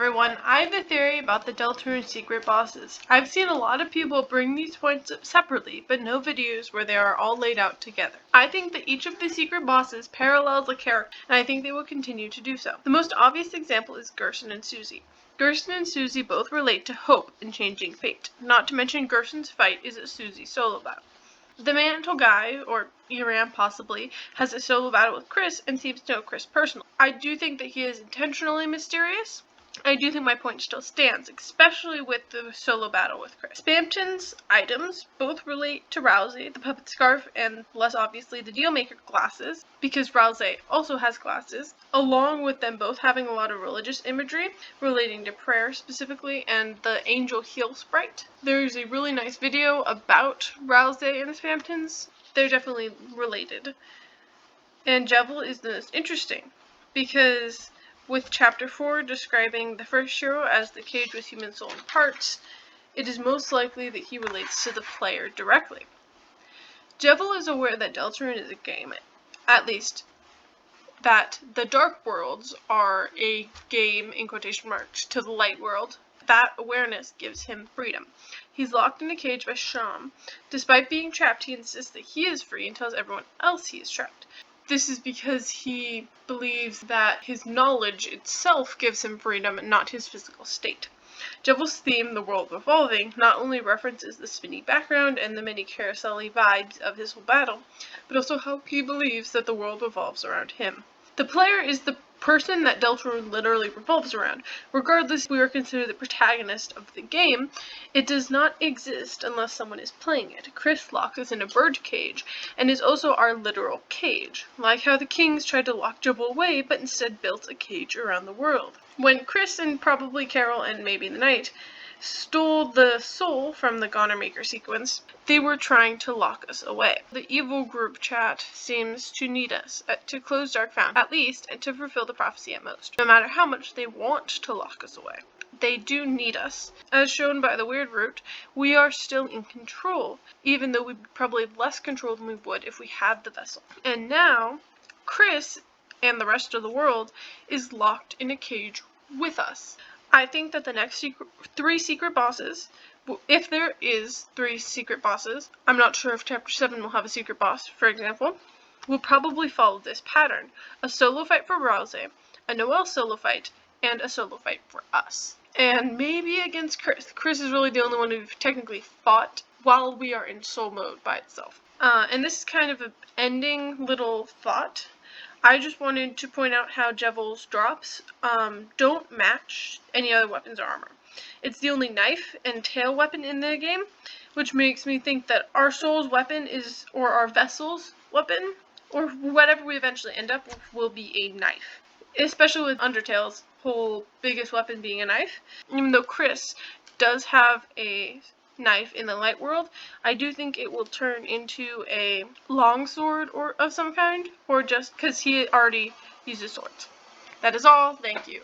everyone, I have a theory about the Deltarune secret bosses. I've seen a lot of people bring these points up separately, but no videos where they are all laid out together. I think that each of the secret bosses parallels a character, and I think they will continue to do so. The most obvious example is Gerson and Susie. Gerson and Susie both relate to hope and changing fate. Not to mention Gerson's fight is a Susie solo battle. The Mantle Guy, or Iram possibly, has a solo battle with Chris and seems to know Chris personally. I do think that he is intentionally mysterious. I do think my point still stands, especially with the solo battle with Chris. Spamton's items both relate to Rousey, the puppet scarf, and less obviously the Dealmaker glasses, because Rousey also has glasses, along with them both having a lot of religious imagery relating to prayer specifically, and the angel heel sprite. There's a really nice video about Rousey and the Spamtons. They're definitely related. And Jevil is the most interesting, because with Chapter 4 describing the first hero as the cage with human soul and parts, it is most likely that he relates to the player directly. Jevil is aware that Deltarune is a game, at least that the Dark Worlds are a game, in quotation marks, to the Light World. That awareness gives him freedom. He's locked in a cage by Sham. Despite being trapped, he insists that he is free and tells everyone else he is trapped. This is because he believes that his knowledge itself gives him freedom and not his physical state. Jevil's theme, the world revolving, not only references the spinny background and the many carousel-y vibes of his whole battle, but also how he believes that the world revolves around him. The player is the person that Deltarune literally revolves around. Regardless if we are considered the protagonist of the game, it does not exist unless someone is playing it. Chris locks us in a bird cage, and is also our literal cage, like how the kings tried to lock Jevil away, but instead built a cage around the world. When Chris and probably Carol and maybe the Knight stole the soul from the Goner Maker sequence, they were trying to lock us away. The evil group chat seems to need us to close Dark Fountain, at least, and to fulfill the prophecy at most, no matter how much they want to lock us away. They do need us. As shown by the weird route, we are still in control, even though we probably have less control than we would if we had the vessel. And now, Chris and the rest of the world is locked in a cage with us. I think that the next three secret bosses, if there is 3 secret bosses, I'm not sure if Chapter 7 will have a secret boss, for example, will probably follow this pattern. A solo fight for Rousey, a Noelle solo fight, and a solo fight for us. And maybe against Chris. Chris is really the only one we've technically fought while we are in soul mode by itself. And this is kind of an ending little thought. I just wanted to point out how Jevil's drops don't match any other weapons or armor. It's the only knife and tail weapon in the game, which makes me think that our soul's weapon is, or our vessel's weapon, or whatever we eventually end up with, will be a knife. Especially with Undertale's whole biggest weapon being a knife. Even though Chris does have a knife in the light world, I do think it will turn into a longsword or of some kind, or just because he already uses swords. That is all. Thank you.